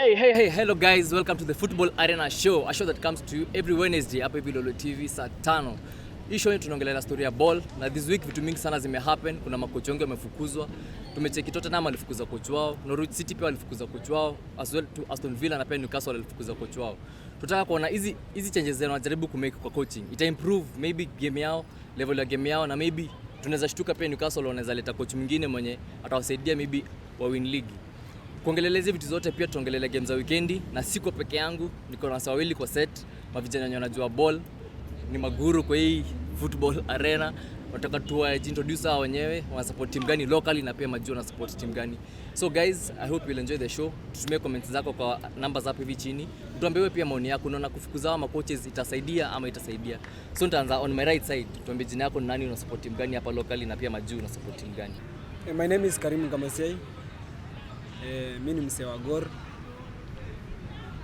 Hello guys, welcome to the Football Arena Show, a show that comes to you every Wednesday hapa hivi Lolwe Tv saa 5. Hii show tunaongelea story ya ball na this week vitu mingi sana zimehappen. Kuna makocha wengi wamefukuzwa. Tumecheki Tottenham alifukuza kocha wao, Norwich City pia alifukuza kocha wao, as well to Aston Villa na pia Newcastle alifukuza kocha wao. Tunataka kuona hizi changes zao wanajaribu kumake kwa coaching. Ita improve maybe game yao, level ya game yao, na maybe tunaweza shtuka pia Newcastle wanaweza leta coach mwingine mwenye atawasaidia maybe wa win league. Kuongeleleza vitu zote pia tuongelele games za weekendi, na siko peke yangu, niko na wawili kwa set, mavijana wenye wanajua ball, ni maguru kwa hii football arena. Nataka introduce hao wenyewe, wana support team gani locally na pia majua na support team gani. So guys, I hope you'll enjoy the show. Tutumie comments zako kwa numbers hapo hivi chini. Tuambie wewe pia maoni yako, unaona kufukuza hao coaches itasaidia ama itasaidia. So nitaanza on my right side. Tuambie jina yako ni nani, una support team gani hapa locally na pia majua na support team gani. My name is Karim Gamasei. Mimi ni msee wa Gor.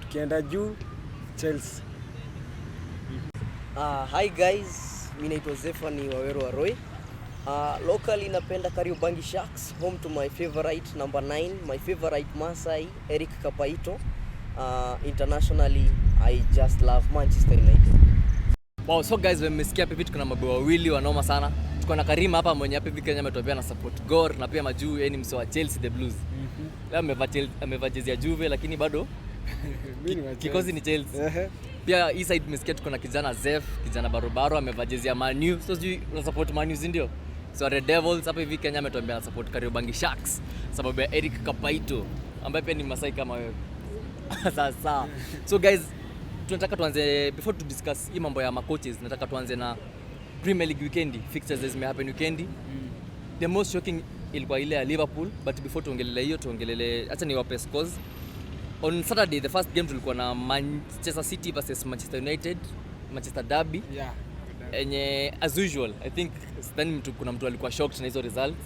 Tukienda juu Chelsea. Hi guys, mimi naitwa Zefani Wawero wa Roy. Locally napenda Kariobangi Sharks, home to my favorite number 9, my favorite Masai Eric Kapaito. Internationally I just love Manchester United. Wow, so guys, mmesikia hapa vitu kuna mabao wawili wanoma sana. Tuko na Karim hapa mwenye hapa hivi Kenya ametuambia na support Gor na pia majuu yeye ni msee wa Chelsea the Blues. Leo amevaa jezi ya Juve lakini bado kikosi ni Chelsea. Pia hii side mmesikia tuko na kijana Zef, kijana barobaro amevaa jezi ya Man U. So sijui una support Man U ndio? So Red Devils hapa hivi Kenya ametuambia na support Kariobangi Sharks sababu ya Eric Kapaito ambaye pia ni Masai kama wewe. Sasa. So guys, tunataka tuanze before to discuss hii mambo ya coaches, nataka tuanze na Premier League weekend fixtures zimehappen weekend. The most shocking ilikuwa ile ya Liverpool, but before tuongelele hiyo acha niwape scores. On Saturday the first game tulikuwa na Manchester City versus Manchester United, Manchester derby. Yeah. Enye as usual I think kuna mtu alikuwa shocked na hizo results.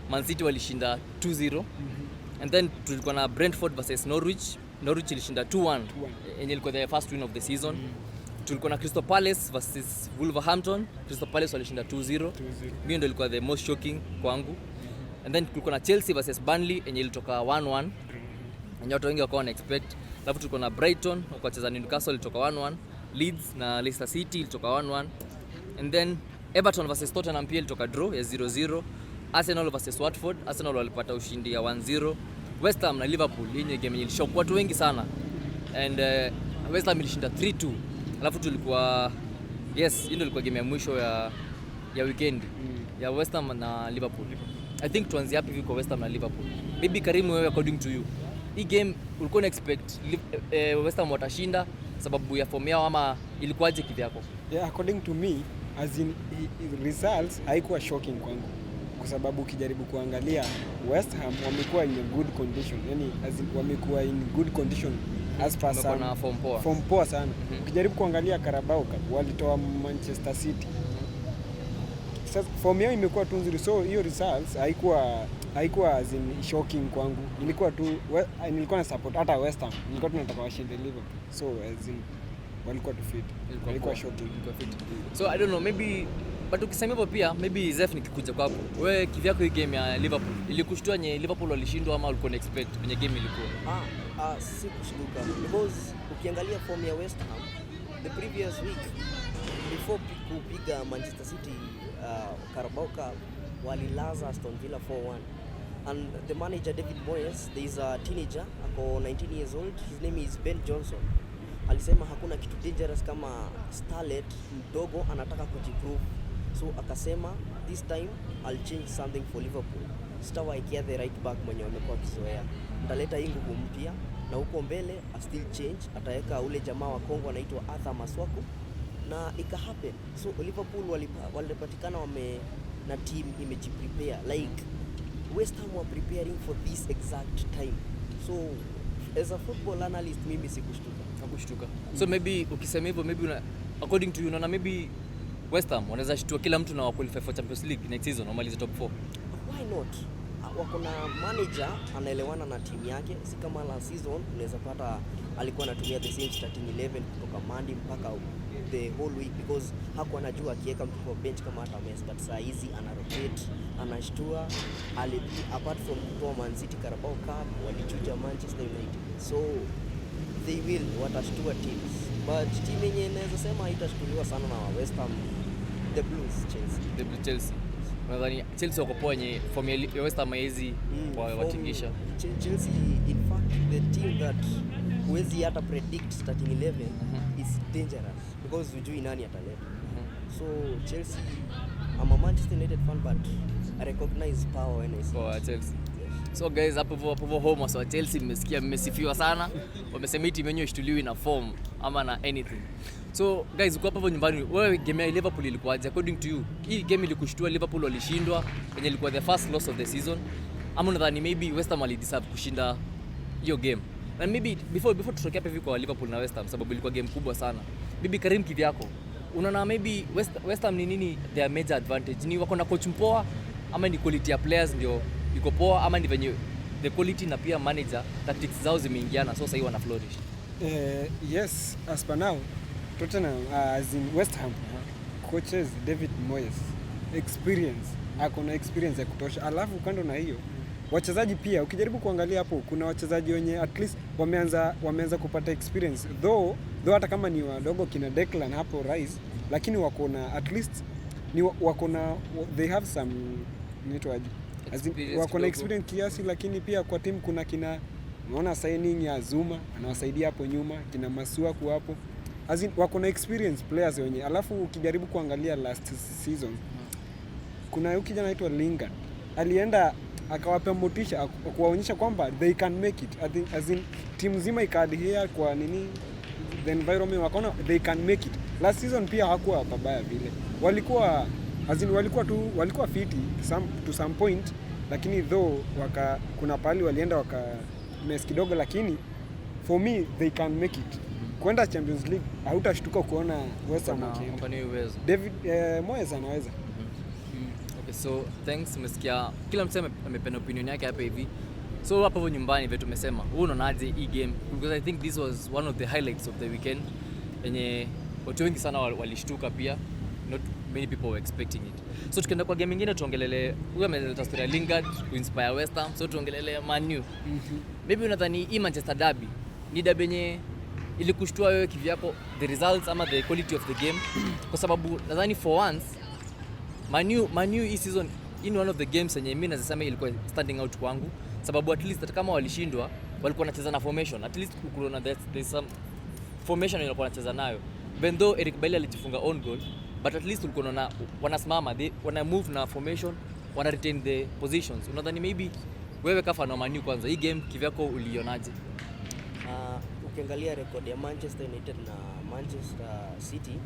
Man City walishinda 2-0. And then tulikuwa na Brentford versus Norwich. Norwich ilishinda 2-1. Enye ilikuwa the first win of the season. Tulikuwa na Crystal Palace versus Wolverhampton. Crystal Palace walishinda 2-0. Hiyo ndio ilikuwa the most shocking kwangu. And then tulikuwa na Chelsea versus Burnley enye ilitoka 1-1. Enye watu wengi wakawa wana expect. Alafu tulikuwa na Brighton wakacheza na Newcastle ilitoka 1-1. Leeds na Leicester City ilitoka 1-1. And then Everton versus Tottenham pia ilitoka draw ya 0-0. Arsenal versus Watford, Arsenal walipata ushindi ya 1-0. West Ham na Liverpool, hii ni game ilishock watu wengi sana. And West Ham ilishinda 3-2. Alafu tulikuwa hii ndio ilikuwa game ya mwisho ya weekend ya West Ham na Liverpool. I think tuanze hapo hivi kwa West Ham na Liverpool. Maybe Karimu, wewe according to you, hii game ulikuwa expect West Ham watashinda sababu ya form yao ama ilikuwaje kivyako? Yeah, according to me, as in results haikuwa shocking kwangu. Kwa sababu ukijaribu kuangalia West Ham wamekuwa in a good condition. Yani as in wamekuwa in good condition as per some form poa sana. Ukijaribu kuangalia Carabao Cup walitoa Manchester City. Sasa form yao imekuwa tu nzuri, so hiyo results haikuwa as in shocking kwangu. Nilikuwa na support hata West Ham. Nilikuwa tunataka washinde Liverpool. So as in walikuwa tu fit. Ilikuwa shocking. So I don't know, maybe but ukisema hivyo pia maybe Zef nikikuja kwako. Wewe kivyako hii game ya Liverpool ilikushtua nye Liverpool walishindwa ama ulikuwa expect kwenye game ilikuwa? Si kushtuka because ukiangalia form ya West Ham the previous week before kupiga Manchester City Carabao Cup walilaza Aston Villa 4-1. And the manager David Moyes, there is a teenager ako 19 years old, his name is Ben Johnson. Alisema hakuna kitu dangerous kama starlet mdogo anataka kujiprove. So akasema this time I'll change something for Liverpool. Sitawaikia the right back mwenye wamekuwa kizoea. Nitaleta hii nguvu mpya na huko mbele I still change, ataweka ule jamaa wa Kongo anaitwa Arthur Maswaku na ika happen. So Liverpool walipatikana na team imejiprepare like West Ham were preparing for this exact time. So as a football analyst mimi sikushtuka. So maybe ukisema hivyo maybe according to you unaona maybe West Ham wanaweza shtua kila mtu na qualify for Champions League next season wamalize top 4. Why not? Wako na manager anaelewana na timu yake, si kama last season unaweza pata alikuwa anatumia the same starting 11 kutoka Monday mpaka the whole week because hakuwa anajua akiweka mtu kwa bench kama hata Messi, but saa hizi ana rotate, anashtua. Apart from kutoa Man City Carabao Cup walichuja Manchester United. So they will watashtua teams, but team yenye naweza sema haitashtuliwa sana na West Ham, the Blues, Chelsea. Nadhani Chelsea wako poa yenye form ya West Ham hizi watingisha. Chelsea in fact the team that huwezi hata predict starting 11 is dangerous because hujui nani ataleta. So Chelsea, I'm a Manchester United fan but I recognize power when I see Chelsea. So guys, hapo home wa Chelsea mmesikia, mmesifiwa sana. Wamesema hii timu yenyewe ishtuliwi na form ama na anything. So guys, uko hapo nyumbani, wewe game ya Liverpool ilikuwaje according to you? Hii game ilikushtua, Liverpool walishindwa, yenye ilikuwa the first loss of the season. Ama unadhani maybe West Ham walideserve kushinda hiyo game? And maybe before tutoke hapa hivi kwa Liverpool na West Ham, sababu ilikuwa game kubwa sana. Bibi Karim, kivyako unaona maybe West Ham ni nini their major advantage? Ni wako na coach mpoa ama ni quality ya players ndio iko poa, ama ni venye the quality na pia manager tactics zao zimeingiana, so sasa wana flourish? Yes, as per now Tottenham, as in West Ham, coaches David Moyes experience, akona experience ya kutosha. Alafu kando na hiyo wachezaji pia, ukijaribu kuangalia hapo kuna wachezaji wenye at least wameanza kupata experience, though hata kama ni wadogo kina Declan hapo Rice, lakini wako na at least ni wako na they have some wako na experience kiasi, lakini pia kwa timu kuna kina, unaona signing ya Zuma anawasaidia hapo nyuma, kina Masua kwa hapo, wako na experience players wenye. Alafu ukijaribu kuangalia last season kuna huyu kijana anaitwa Lingard alienda akawapa motisha kuwaonyesha kwamba they can make it. I think as in timu nzima ikaadhere kwa nini the environment, wakaona they can make it. Last season pia hawakuwa pabaya vile, walikuwa fiti to some point, lakini though kuna pali walienda mess kidogo, lakini for me they can make it. Kwenda Champions League hautashtuka kuona West Ham wakienda. David Moyes anaweza. Okay, so thanks. Umesikia kila mtu amependa opinion yake hapa hivi. So hapo nyumbani vile tumesema, wewe unaonaje hii game? Because I think this was one of the highlights of the weekend. Yenye watu wengi sana walishtuka pia. Not many people were expecting it. So tukienda kwa game nyingine tuongelele, huyu ameleta story ya Lingard kuinspire West Ham, so tuongelele Man U. Maybe unadhani hii Manchester derby ni derby yenye ilikushtua wewe kivyako, the results ama the quality of the game? Kwa sababu nadhani for once Man U hii season in one of the games yenye mimi nasema ilikuwa standing out kwangu, sababu at least hata kama walishindwa walikuwa wanacheza na formation, at least kuna there's some formation walikuwa wanacheza nayo, even though Eric Bailly alijifunga own goal, but at least walikuwa wanasimama, wana move na formation, wana retain the positions. Unadhani maybe wewe kafa na Man U kwanza, hii game kivyako ulionaje? Ukiangalia record ya Manchester United na Manchester City,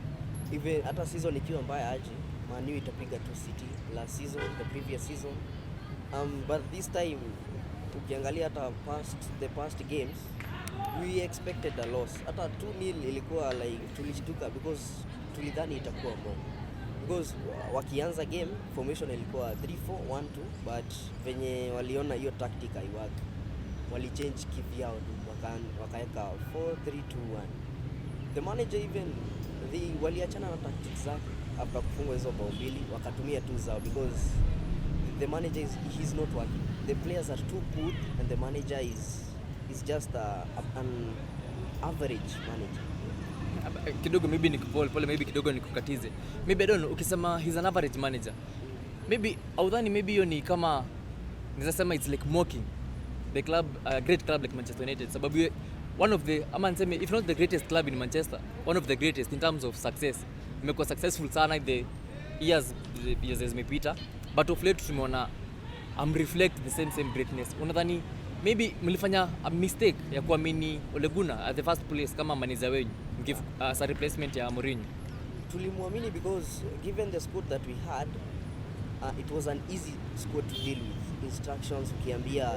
even hata season ikiwa mbaya aje, Man U itapiga tu City last season, the previous season. But this time ukiangalia hata the past games we expected a loss. Hata 2-0 ilikuwa like tulishtuka because tulidhani itakuwa more. Because wakianza game formation ilikuwa 3-4-1-2, but venye waliona hiyo tactic haiwork, walichange kivyao wakaeka 4-3-2-1. The manager even waliachana na tactics zake after kufungwa hizo bao mbili, wakatumia tu zao because the manager he's not working. The players are too good and the manager is just an average manager. Kidogo maybe nikupole, maybe kidogo nikukatize. Maybe I don't know, ukisema he's an average manager, maybe audhani maybe hiyo ni kama naweza sema it's like mocking the club, a great club like Manchester United, sababu one of the, ama niseme if not the greatest club in Manchester, one of the greatest in terms of success. Imekuwa successful sana the years zimepita, but of late tumeona reflect the same greatness. Unadhani maybe mlifanya a mistake ya kuamini Ole Gunnar at the first place kama manager wenu give as a replacement ya Mourinho? Tulimwamini because given the squad that we had, it was an easy squad to deal with. Instructions, ukiambia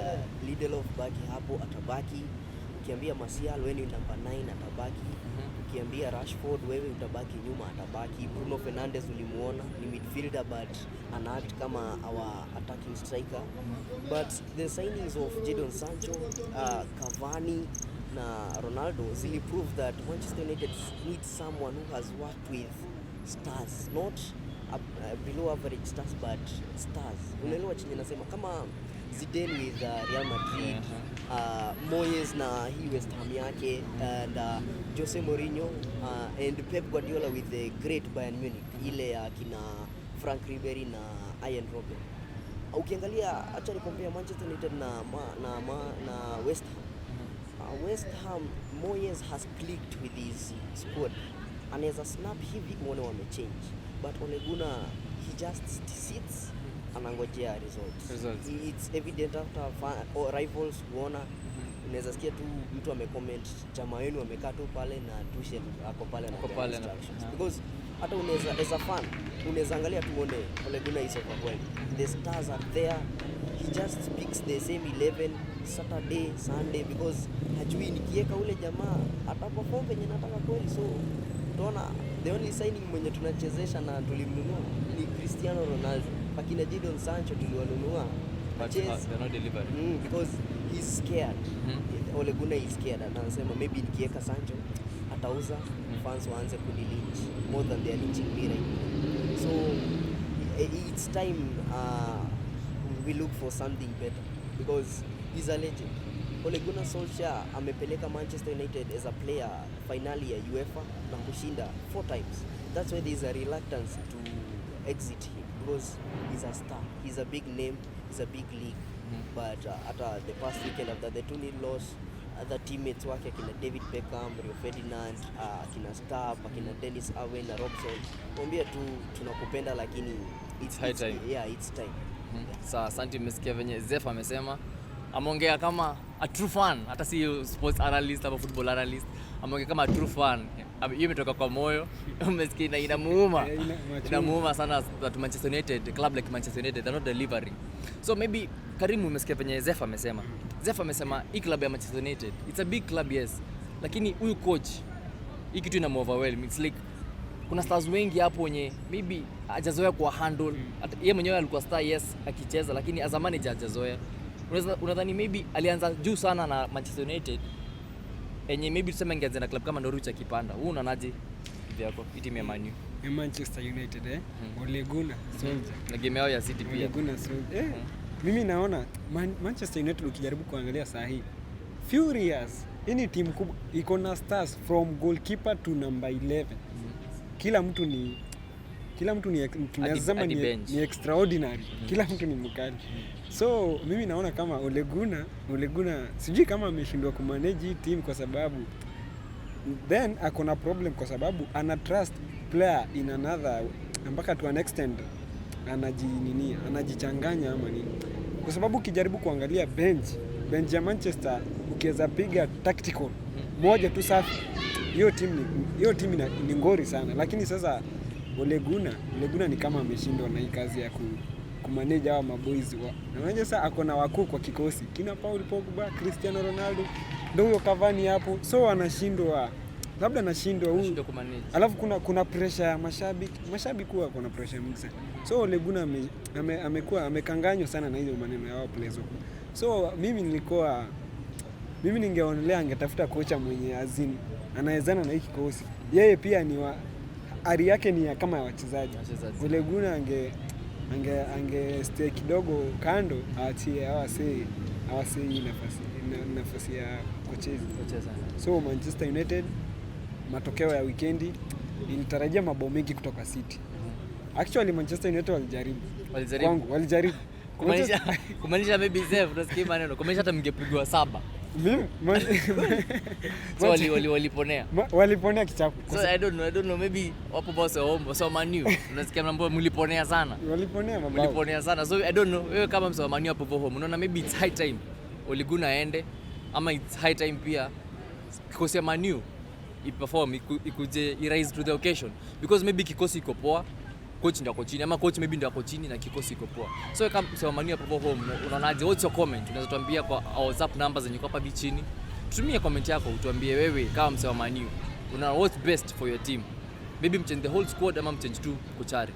Lindelof baki hapo atabaki, ukiambia Martial wewe ni number 9 atabaki, ukiambia Rashford wewe utabaki nyuma atabaki, Bruno Fernandes ulimuona ni midfielder but anact kama our attacking striker. But the signings of Jadon Sancho, Cavani na Ronaldo zili prove that Manchester United needs someone who has worked with stars, not below average stars but stars. Unaelewa chenye nasema, kama Zidane with Real Madrid, Moyes na hii West Ham yake and Jose Mourinho and Pep Guardiola with the great Bayern Munich ile ya kina Frank Ribery na Ian Robben. Ukiangalia acha ni compare Manchester United na West Ham. West Ham, Moyes has clicked with his squad. Anaweza snap hivi muone wamechange. But Ole Gunnar, he just sits anangojea results. It's evident after rivals kuona unaweza sikia tu mtu amecomment chama wenu wamekaa tu pale na Tuchel ako pale na because hata unaweza as a fan unaweza angalia tu uone Ole Gunnar is overwhelmed. The stars are there. He just picks the same 11 Saturday, Sunday because hajui nikiweka ule jamaa ataperform venye nataka kweli. So tunaona the only signing mwenye tunachezesha na tulimnunua ni Cristiano Ronaldo. Akina Jadon Sancho tuliwanunua but they're not delivering because he's scared. Ole Gunnar is scared and anasema maybe nikiweka Sancho atauza fans waanze kunilinch more than they are lynching me right now. So it's time we look for something better because he's a legend. Ole Gunnar Solskjaer amepeleka Manchester United as a player finali ya UEFA na kushinda 4 times. That's why there is a reluctance to exit him because he's a star, he's a big name, he's a big league. But at the past weekend after the 2-0 loss, other teammates wake akina David Beckham, Rio Ferdinand, akina Starp, akina Dennis Irwin na Robson mwambie tu tunakupenda lakini it's high time. Yeah, it's time. Sawa, asante. Mmesikia venye Zef amesema, ameongea kama a true fan, hata si sports analyst ama football analyst, ameongea kama a true fan. Hiyo imetoka kwa moyo. Umesikia, inamuuma sana that Manchester United, club like Manchester United, they're not delivering. So maybe Karimu, umesikia venye Zef amesema. Zef amesema hii club ya Manchester United, it's a big club yes, lakini huyu coach hii kitu ina overwhelm. It's like kuna stars wengi hapo wenye maybe hajazoea kwa handle. Yeye mwenyewe alikuwa star yes akicheza, lakini as a manager hajazoea. Unadhani maybe alianza juu sana na Manchester United enye maybe tuseme ingeanza na club kama Norwich akipanda. Wewe unaonaje vyako timu ya Man U? Manchester United Ole Gunnar Solskjaer na game yao ya City pia. Ole Gunnar Solskjaer mimi naona Manchester United ukijaribu kuangalia saa hii furious. Hii ni timu kubwa, iko na stars from goalkeeper to number 11. Kila mtu ni tunasema ni extraordinary. Kila mtu ni mkali. So mimi naona kama Ole Gunnar sijui kama ameshindwa kumanage hii team kwa sababu then akona problem kwa sababu ana trust player in another mpaka to an extent anajichanganya ama nini. Kwa sababu ukijaribu kuangalia bench ya Manchester ukiweza piga tactical moja tu safi, hiyo timu ni ngori sana. Lakini sasa Ole Gunnar ni kama ameshindwa na hii kazi ya kumanage hawa maboys na unajua sasa akona wakuu kwa kikosi kina Paul Pogba, Cristiano Ronaldo, ndio huyo Cavani hapo. So anashindwa, labda anashindwa huyu. Alafu kuna pressure ya mashabiki kuwa kuna pressure mingi sana. So Ole Gunnar amekuwa amekanganywa sana na hizo maneno ya wao players. So mimi ningeonelea angetafuta kocha mwenye azini anaezana na hiki kikosi. Yeye pia ni ari yake ni kama ya wachezaji. Ole Gunnar ange stay kidogo kando, aatie awase nafasi ya kucheza. So Manchester United, matokeo ya weekendi nilitarajia mabao mengi kutoka City. Actually Manchester United walijaribu. Kumaanisha maybe Zef unasikia maneno. Kumaanisha hata mngepigwa 7. So waliponea. Waliponea kichapo. So I don't know maybe wapo boss wa so Man U. Unasikia mambo mliponea sana. Waliponea sana. So I don't know wewe kama msema Man U hapo home. Unaona maybe it's high time Ole Gunnar aende ama it's high time pia kikosi ya Man U iperform ikuje rise to the occasion because maybe kikosi iko poa, coach ndio ako chini ama coach maybe ndio ako chini na kikosi iko poa. So kama msema Man U hapo home, unaonaje? What's your comment? Unaweza tuambia kwa WhatsApp numbers zenye kwa hapa chini. Tumia comment yako utuambie wewe kama msema Man U una what's best for your team. Maybe mchange the whole squad ama mchange tu kuchare.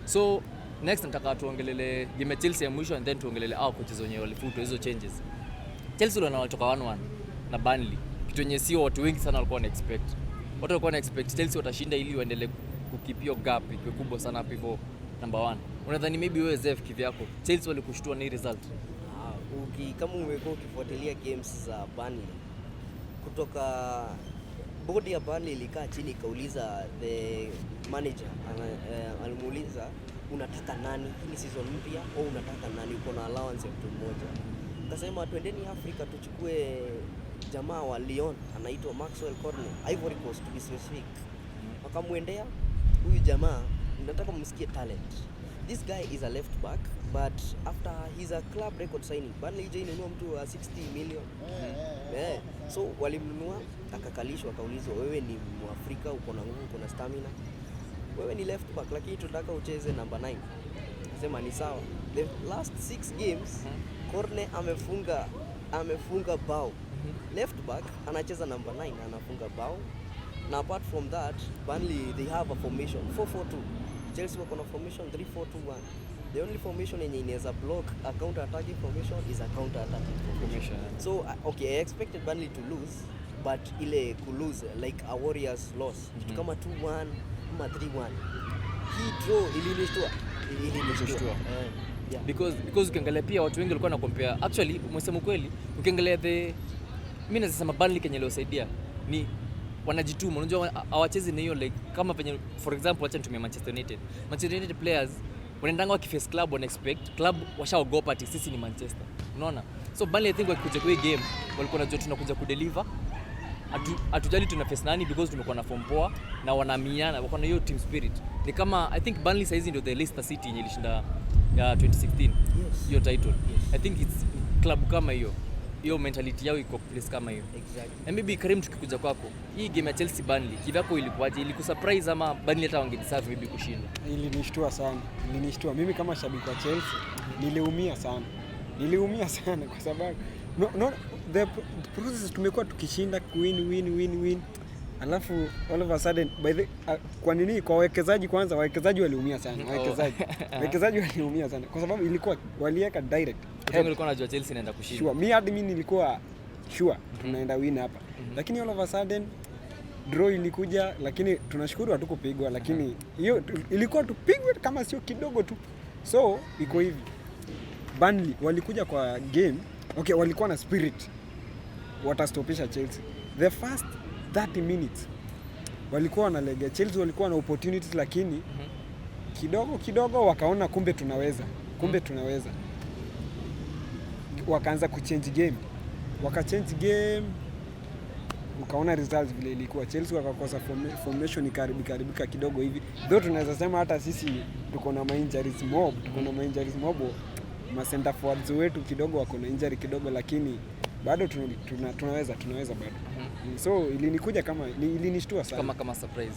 So next nataka tuongelele game ya Chelsea ya mwisho and then tuongelele coaches wenyewe walifutwa hizo changes. Chelsea wanatoka 1-1 na Burnley. Kitu yenye sio watu wengi sana walikuwa na expect. Watu walikuwa na expect Chelsea watashinda ili waendelee kukipio gap iko kubwa sana hapo number 1. Unadhani maybe wewe Zef kivyako Chelsea walikushtua na hii result? kama umekuwa ukifuatilia games za Burnley, kutoka bodi ya Burnley ilikaa chini ikauliza the manager, alimuuliza unataka nani hii season mpya au unataka nani, uko na allowance ya mtu mmoja. Akasema twendeni Afrika tuchukue jamaa wa Lyon anaitwa Maxwell Cornet, Ivory Coast to be specific. Wakamwendea huyu jamaa, nataka msikie talent. This guy is a left back, but after he's a club record signing, Burnley inunua mtu wa 60 million. So walimnunua, akakalishwa, akaulizwa wewe ni Mwafrika, uko na nguvu, uko na stamina, wewe ni left back lakini tunataka ucheze number 9. Akasema ni sawa. The last 6 games Cornet amefunga bao. Left back anacheza number 9 anafunga bao. Na apart from that, Burnley they have a formation 4-4-2. Chelsea wako na formation 3-4-2-1. The only formation yenye inaweza block a counter attacking formation is a counter attacking formation. So okay, I expected Burnley to lose, but ile ku lose like a Warriors loss. Kitu kama 2-1 ama 3-1. Hii draw ilinishtua. Yeah. Because ukiangalia pia watu wengi walikuwa na compare. Actually, msemo kweli, ukiangalia mimi nasema Burnley Kenya leo saidia ni wanajituma. Unajua hawachezi na hiyo like kama penye for example acha nitumie Manchester United. Manchester United players wanaendanga wakiface club wana expect club washaogopa ati sisi ni Manchester. Unaona? So Burnley I think wakikuja kwa game walikuwa wanajua tunakuja kudeliver. Hatujali tuna face nani because tumekuwa na form poa na wanaamiana, wako na hiyo team spirit. Ni kama I think Burnley saizi ndio the Leicester City yenye ilishinda ya 2016 hiyo title. I think it's club kama hiyo mentality yao iko place kama hiyo. Exactly. And maybe Karim, tukikuja kwako, hii game ya Chelsea Burnley kivyako ilikuwaje? Ilikusurprise ama Burnley hata wangedeserve maybe kushinda? Ilinishtua sana. Mimi kama shabiki wa Chelsea niliumia sana kwa sababu the process tumekuwa tukishinda win alafu all of a sudden kwa nini kwa wawekezaji kwanza, wawekezaji waliumia sana. Wawekezaji waliumia sana kwa sababu ilikuwa waliweka direct. Walikuwa wanajua Chelsea inaenda kushinda. Sure, mimi nilikuwa sure tunaenda win hapa. Lakini all of a sudden draw ilikuja, lakini tunashukuru hatukupigwa, lakini hiyo ilikuwa tupigwe kama sio kidogo tu. So iko hivi. Burnley walikuja kwa game, okay, walikuwa na spirit watastopisha Chelsea. The first 30 minutes walikuwa wanalegea Chelsea, walikuwa na opportunities, lakini kidogo wakaona kumbe tunaweza. Wakaanza kuchange game. Wakachange game, ukaona results vile ilikuwa. Chelsea wakakosa formation ikaribika kidogo hivi. Though tunaweza sema hata sisi tuko na injuries mob, ma center forwards wetu kidogo wako na injury kidogo, lakini bado tunaweza bado. So ilinikuja ilinishtua sana kama surprise.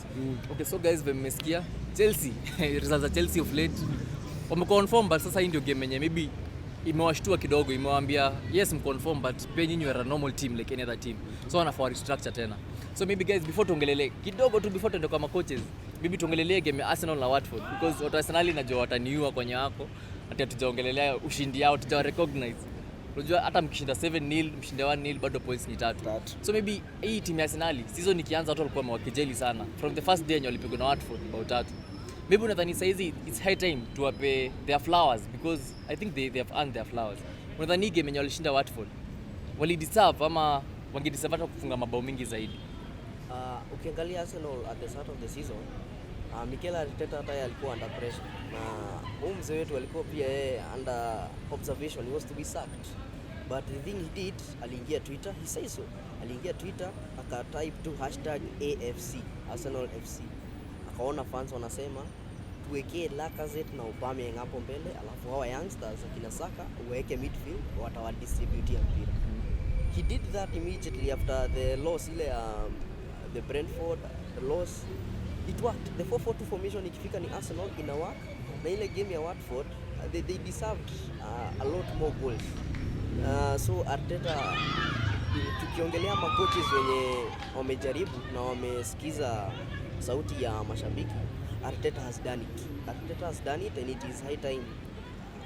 Okay, so guys, mmesikia Chelsea results za Chelsea of late wameconfirm, but sasa hii ndio game yenye maybe imewashtua kidogo, imewaambia yes mconfirm, but pia nyinyi are a normal team like any other team, so wanafaa restructure tena. So maybe guys, before tuongelele kidogo tu, before tuende kwa coaches, maybe tuongelele game ya Arsenal na Watford, because watu Arsenal najua wataniua kwenye wako hata tujaongelelea ushindi yao, tuja recognize. Unajua hata mkishinda 7-0, mshinde 1-0, bado points ni 3. So maybe hii team ya Arsenal season ikianza watu walikuwa wamewakejeli sana from the first day yenye walipigwa na Watford bao 3. Maybe unadhani saizi it's high time to wape their flowers, because I think they have earned their flowers. Unadhani game yenye walishinda Watford walideserve ama wangedeserve hata kufunga mabao mingi zaidi? Ukiangalia Arsenal at the start of the season, Mikel Arteta hata alikuwa under pressure, na huyu mzee wetu alikuwa pia under observation, he was to be sacked. But the thing he did, aliingia Twitter, he says so. Aliingia Twitter akatype tu #AFC, Arsenal FC. Akaona fans wanasema tuwekee Lacazette na Aubameyang hapo mbele, alafu hawa youngsters akina Saka uweke midfield, watawadistribute mpira. He did that immediately after the loss ile the Brentford loss. It worked. The 4-4-2 formation ikifika ni Arsenal ina work, na ile game ya Watford they deserved a lot more goals. So Arteta, tukiongelea makoches wenye wamejaribu na wamesikiza sauti ya mashabiki, Arteta has done it and it is high time.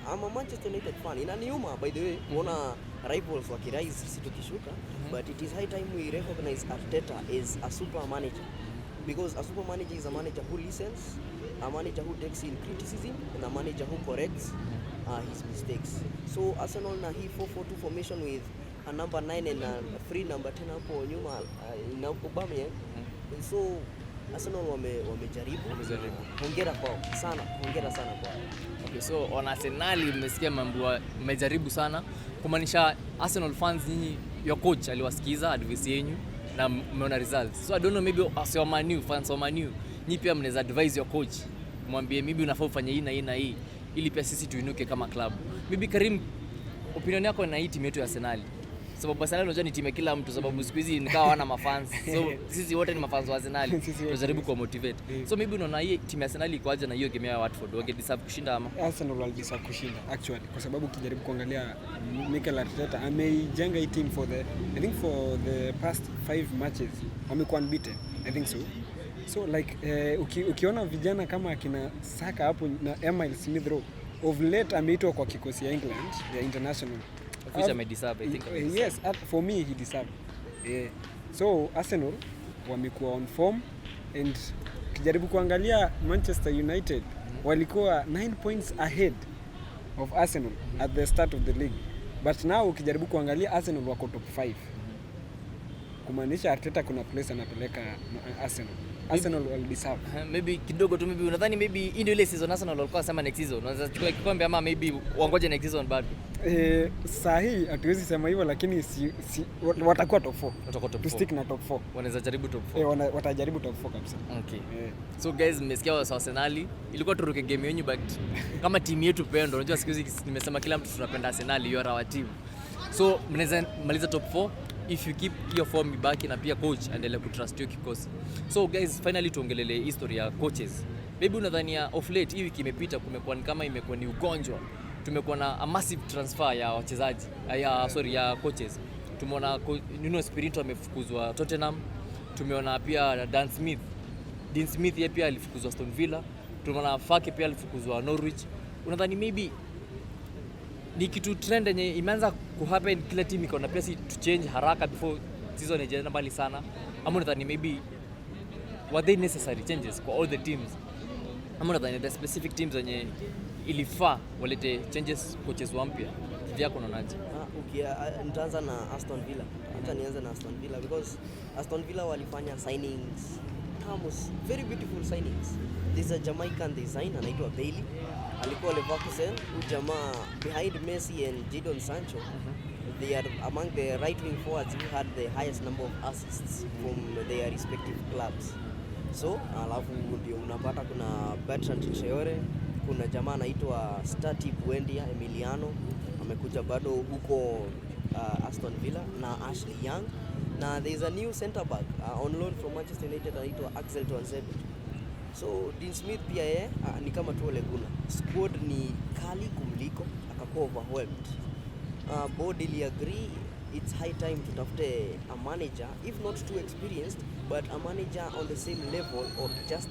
I'm a Manchester United fan. Inaniuma by the way kuona rivals wakirise sisi tukishuka, but it is high time we recognize Arteta as a super manager, because a super manager is a manager who listens, a manager who takes in criticism, and a manager who corrects, his mistakes. So Arsenal na hii 4-4-2 formation with a number 9 and a free number 10 hapo nyuma na Aubameyang. So Arsenal wamejaribu. Hongera kwao sana, hongera sana kwao. Okay, so on Arsenal mmesikia mambo mmejaribu sana, kumaanisha Arsenal fans nyinyi, your coach aliwasikiza advice yenu na mmeona results. So I don't know, maybe as your Man U fans of Man U, nyinyi pia mnaweza advise your coach, mwambie maybe unafaa ufanye hii na hii na hii ili pia sisi tuinuke kama club. Maybe Karim, opinion yako na hii timu yetu ya Arsenal? Sababu Arsenal unajua ni timu ya kila mtu, sababu siku hizi nikawa wana mafans. So sisi wote ni mafans wa Arsenal. Tunajaribu ku motivate. So maybe unaona hii timu ya Arsenal iko aje na hiyo game ya Watford? Wange deserve kushinda ama? Arsenal wali deserve kushinda actually, kwa sababu ukijaribu kuangalia Mikel Arteta ameijenga hii team for the past 5 matches wamekuwa unbeaten, I think so. So like ukiona vijana kama akina Saka hapo na Emile Smith Rowe of late ameitwa kwa kikosi ya England ya international, which I deserve, I think. Yes, for me he deserve. Yeah. So Arsenal wamekuwa on form, and kijaribu kuangalia Manchester United walikuwa 9 points ahead of Arsenal at the start of the league, but now ukijaribu kuangalia Arsenal wako top 5, kumaanisha Arteta kuna place anapeleka Arsenal will deserve. Maybe kidogo tu, maybe unadhani maybe ndio ile season Arsenal walikuwa sema next season wanaweza chukua kikombe, ama maybe wangoje next season bado? Sahi hatuwezi sema hivyo, lakini watakuwa top 4. Watakuwa top 4. To stick na top 4. Wanaweza jaribu top 4. Watajaribu top 4 kabisa. Okay. So guys, mmesikia wa Arsenal, ilikuwa turuke game yenu, but kama timu yetu pendwa, unajua siku hizi nimesema kila mtu tunapenda Arsenal, you are our team. So mnaweza maliza top 4 if you keep your form back, na pia coach endelee kutrust your kikosi. So guys, finally tuongelele history ya coaches. Maybe unadhania of late hii wiki imepita kumekuwa kama imekuwa ni ugonjwa. Tumekuwa na a massive transfer ya wachezaji ya coaches. Tumeona Nuno Espirito amefukuzwa Tottenham. Tumeona pia Dean Smith yeye pia alifukuzwa Aston Villa. Tumeona Fake pia alifukuzwa Norwich. Unadhani maybe ni kitu trend yenye imeanza kuhappen, kila team iko na pia si to change haraka before season ijaenda mbali sana, ama unadhani maybe were they necessary changes for all the teams, ama unadhani the specific teams zenye ilifaa walete changes, coaches wampya? Vyako unaonaje? Nitaanza na Aston Villa. Acha nianze na Aston Villa because Aston Villa walifanya signings very beautiful signings. This is a Jamaican design anaitwa Bailey, alikuwa Leverkusen. Jamaa behind Messi and Jadon Sancho, they are among the right wing forwards who had the highest number of assists from their respective clubs. So alafu ndio unapata kuna Bertrand Traore, kuna jamaa anaitwa Stati Buendia Emiliano amekuja bado huko Aston Villa, na Ashley Young, na there is a new center back on loan from Manchester United anaitwa Axel Tuanzebe. So Dean Smith pia ni kama tu Ole Gunnar, squad ni kali kumliko, akakuwa overwhelmed. Board ili agree it's high time tutafute a manager, if not too experienced, but a manager on the same level or just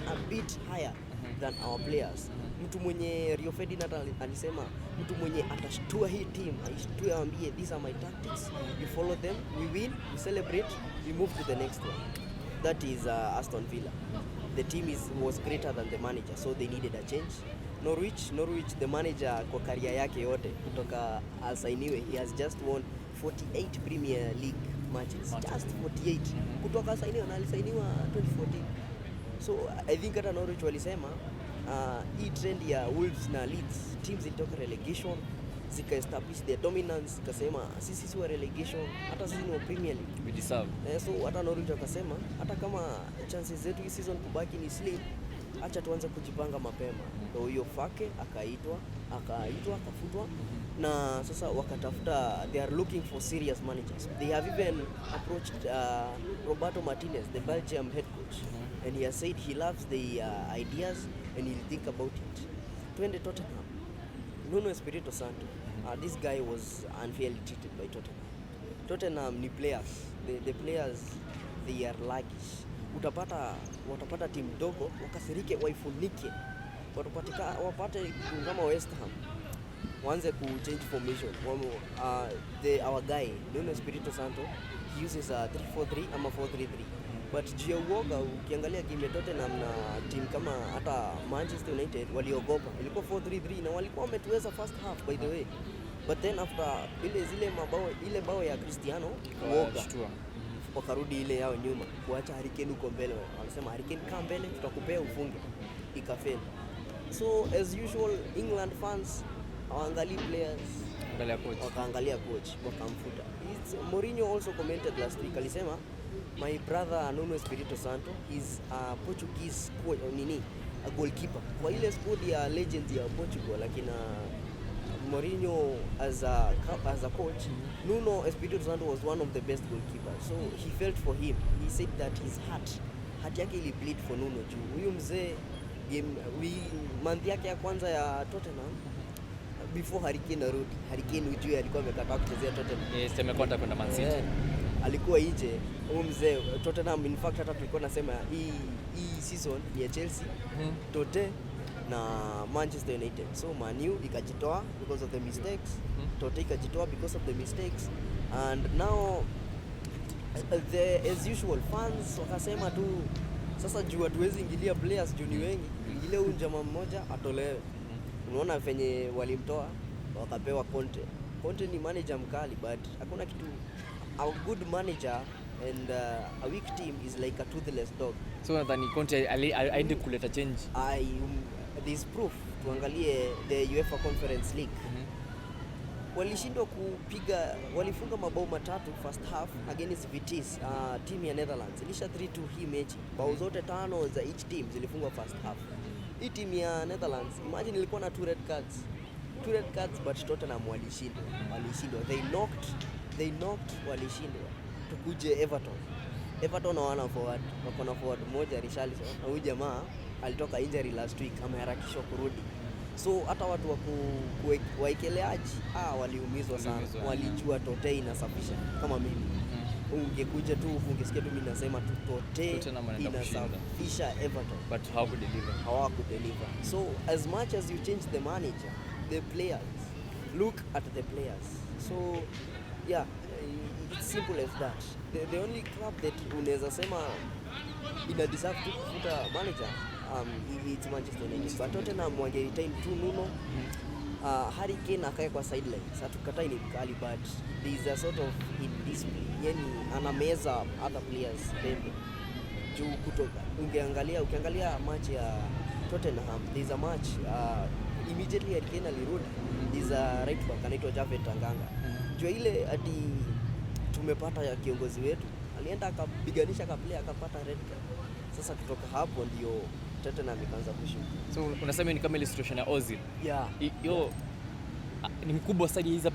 a bit higher than our players. Mtu mwenye Rio Ferdinand alisema, mtu mwenye atashtua hii team, aishtue aambie these are my tactics, you follow them, we win, we celebrate, we move to the next one. That is Aston Villa. The team was greater than the manager, so they needed a change. Norwich, the manager kwa career yake yote kutoka asainiwe, he has just won 48 Premier League matches. Just 48. Kutoka asainiwe, na alisainiwa 2014. So I think hata Norwich walisema hii trend ya Wolves na Leeds, teams zilitoka relegation zika establish their dominance, zikasema sisi wa relegation, hata sisi ni wa Premier League, we deserve. So hata Norwich wakasema hata kama chances zetu hii season kubaki ni slim, acha tuanze kujipanga mapema. So hiyo Fake akaitwa akafutwa, na sasa wakatafuta, they are looking for serious managers. They have even approached Roberto Martinez, the Belgium head coach, and he has said he loves the ideas and he'll think about it. Twende Tottenham, Nuno Espirito Santo. This guy was unfairly treated by Tottenham ni players. The players, they are sluggish. Watapata timu dogo wakasirike, waifunike. Wapate kama West Ham waanze ku change formation. Our guy Nuno Espirito Santo, he uses a 3-4-3 ama 4-3-3. but juu ya uoga ukiangalia game ya Tottenham na team kama hata Manchester United waliogopa. Ilikuwa 4-3-3 na walikuwa wametuweza first half by the way. But then after ile bao ya Cristiano uoga wakarudi ile yao nyuma kuacha Harry Kane huko mbele. Wanasema Harry Kane kaa mbele tutakupea ufunge. Ikafeli. So as usual England fans hawaangalii players, wakaangalia coach wakamfuta. Mourinho also commented last week, alisema my brother Nuno Espirito Santo is a Portuguese a goalkeeper kwa ile squad ya legends ya Portugal, lakini Mourinho as a coach, Nuno Espirito Santo was one of the best goalkeepers, so he felt for him. He said that his heart yake ili bleed for Nuno juu huyu mzee month yake ya kwanza ya Tottenham before Harry Kane arudi. Harry Kane ujue alikuwa amekataa kuchezea Tottenham. Yes, amekwenda kwenda Man City. Alikuwa nje. Huyu mzee Tottenham, in fact hata tulikuwa nasema hii season ni ya Chelsea, Tote na Manchester United. So Man U ikajitoa because of the mistakes. Tote ikajitoa because of the mistakes. And now as usual fans wakasema tu sasa juu hatuwezi ingilia players juu ni wengi, ingilia huyu jamaa mmoja atolewe. Unaona venye walimtoa wakapewa Conte. Conte ni manager mkali, but hakuna kitu. A good manager and a weak team is like a toothless dog. So nadhani Conte aende kuleta change. This proof. Tuangalie the UEFA Conference League. Walishindwa walifunga mabao matatu first half against Vitesse, team ya Netherlands. Ilisha 3-2 hii mechi. Bao zote 5 za each team zilifungwa first half. Hii team ya Netherlands, imagine ilikuwa na 2 red cards, but Tottenham walishindwa. They knocked walishindwa. Tukuje Everton hawana forward, wako na forward mmoja Richarlison, na huyu jamaa alitoka injury last week, ameharakishwa kurudi. So hata watu wa waekeleaji waliumizwa sana. Walijua Tote inasafisha kama mimi. Ungekuja tu ungesikia tu mimi nasema tu Tote inasafisha Everton, but hawakudeliver. So as much as you change the manager, the players, look at the players. So yeah, it's simple as that. The only club that unaweza sema ina deserve to kufuta manager it's Manchester United. But Tottenham wangeretain tu Nuno. Harry Kane akae kwa sideline. Sasa tukatai ni mkali, but there is a sort of indiscipline. Yani anameza other players pembe. Juu kutoka ukiangalia match ya Tottenham, there is a match immediately Harry Kane alirudi. There is a right back anaitwa Javed Tanganga. Juu ile hadi tumepata ya kiongozi wetu alienda akapiganisha player akapata red card. Sasa kutoka hapo ndio Tottenham ikaanza kushuka. So unasema ni kama ile situation ya Ozil. Yeah. Ni mkubwa sana, he's a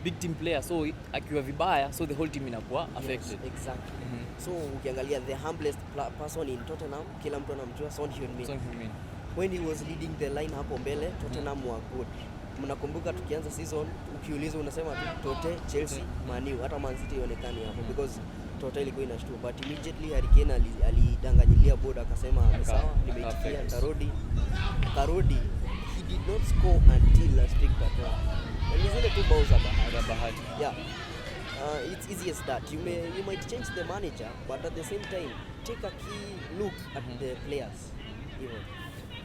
big team player, so akiwa vibaya so the whole team inakuwa affected. Yes, exactly. So ukiangalia the humblest person in Tottenham, kila mtu anamjua, Son Heung-min. When he was leading the line hapo mbele, Tottenham were good. Mnakumbuka tukianza season ukiuliza unasema Tote, Chelsea, Man U, hata Man City ionekani hapo because Tote ilikuwa inashtua, but immediately Harry Kane alidanganyilia board akasema sawa, nimeitikia karudi. He did not score until last week but and zile tu bao za bahati. Yeah. It's easy as that. You might change the manager, but at the same time take a key look at the players.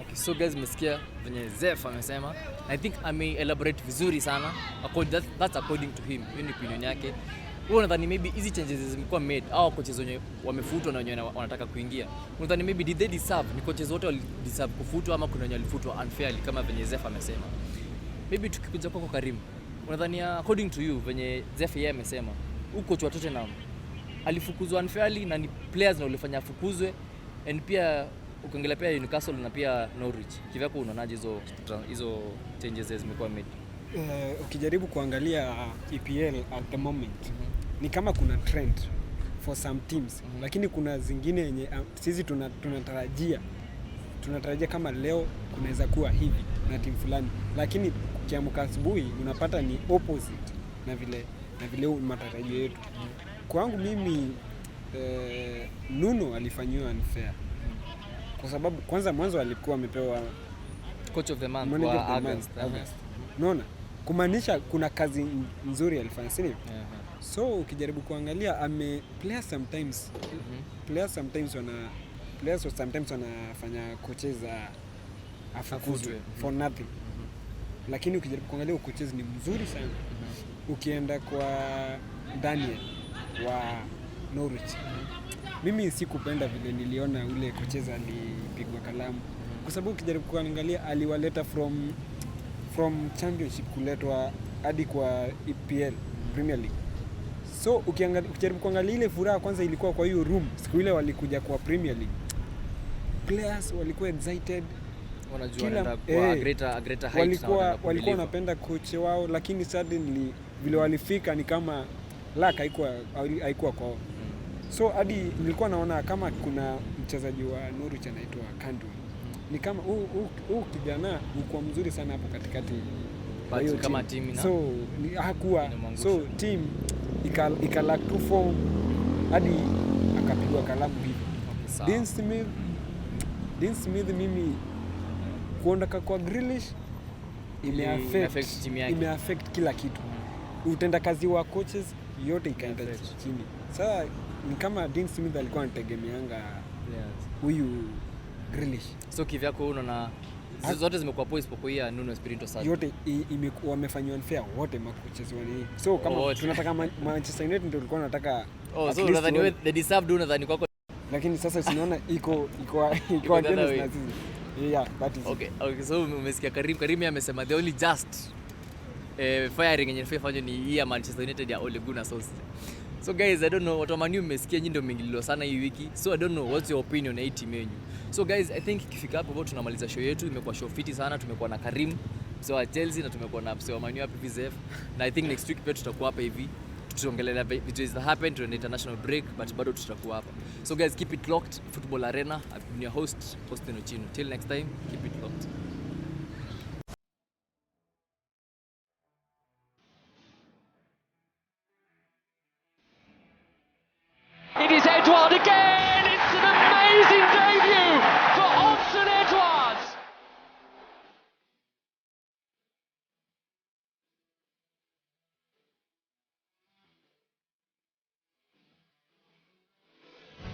Okay, so guys, mmesikia venye Zef amesema. I think elaborate vizuri sana. That's according to him. Hiyo ni opinion yake. Wewe unadhani maybe hizi changes zimekuwa made au coaches wenye wamefutwa na wenye wanataka kuingia? Unadhani maybe did they deserve, ni coaches wote wali deserve kufutwa ama kuna wenye walifutwa unfairly kama venye Zef amesema? Maybe tukikuja kwako Karim, unadhani according to you venye Zef yeye amesema, huko coach wa Tottenham alifukuzwa unfairly na ni players na walifanya afukuzwe, and pia ukiangalia pia Newcastle na pia Norwich, kivyako unaonaje hizo changes zimekuwa made? Ukijaribu kuangalia EPL at the moment, ni kama kuna trend for some teams, lakini kuna zingine yenye sisi tunatarajia kama leo kunaweza kuwa hivi na timu fulani, lakini kiamka asubuhi unapata ni opposite na vile matarajio yetu. Kwangu mimi Nuno alifanywa unfair kwa sababu kwanza mwanzo alikuwa amepewa coach of the month kwa August. Unaona? Kumaanisha kuna kazi nzuri alifanya, si ndio? So ukijaribu kuangalia players sometimes wanafanya coaches afukuzwe for nothing. Lakini ukijaribu kuangalia coaches ni mzuri sana. Ukienda kwa Daniel wa Norwich, mimi sikupenda vile niliona ule coaches alipigwa kalamu, kwa sababu ukijaribu kuangalia aliwaleta from championship kuletwa hadi kwa EPL Premier League. So ukijaribu kuangalia ile furaha kwanza ilikuwa kwa hiyo room siku ile walikuja kwa Premier League, players walikuwa excited, wanajua wanaenda kwa greater heights, walikuwa wanapenda coach wao, lakini suddenly vile walifika ni kama luck haikuwa kwao. So hadi nilikuwa naona kama kuna mchezaji wa Norwich anaitwa Cantwell, ni kama huu kijana uko mzuri sana hapo katikati kama team, so hakuwa, so team ikalack tu form hadi akapigwa kalamu hivyo. Dean Smith mimi kuondoka kwa Grealish imeaffect kila kitu. Utenda kazi wa coaches yote ikaenda chini. Sasa ni kama Dean Smith alikuwa anategemeanga huyu Grealish. So kivyako unaona zote zimekuwa points kwa hiyo Nuno Espirito Santo. Yote wamefanywa unfair wote coaches wale. So kama tunataka Manchester United ndio tulikuwa tunataka. So unadhani the deserved unadhani kwako, lakini sasa unaona iko against na sisi. Yeah, that is okay. So umesikia Karim amesema the only just firing yenye fanywa ni hii ya Manchester United ya Ole Gunnar Solskjaer. So guys, I don't know, watu wa Man U mmesikia nyinyi ndio mmengilio sana hii wiki. So I don't know what's your opinion on hii team yenu. So guys, I think ikifika hapo tunamaliza show yetu. Imekuwa show fiti sana. Tumekuwa na Karim, msee wa Chelsea, na tumekuwa na msee wa Man U hapa PZF. Na I think next week pia tutakuwa hapa hivi. Tutaongelea vitu that happened during the international break, but bado tutakuwa hapa. So guys, keep it locked. Football Arena. I've been your host, Austin Ochino. Till next time, keep it locked.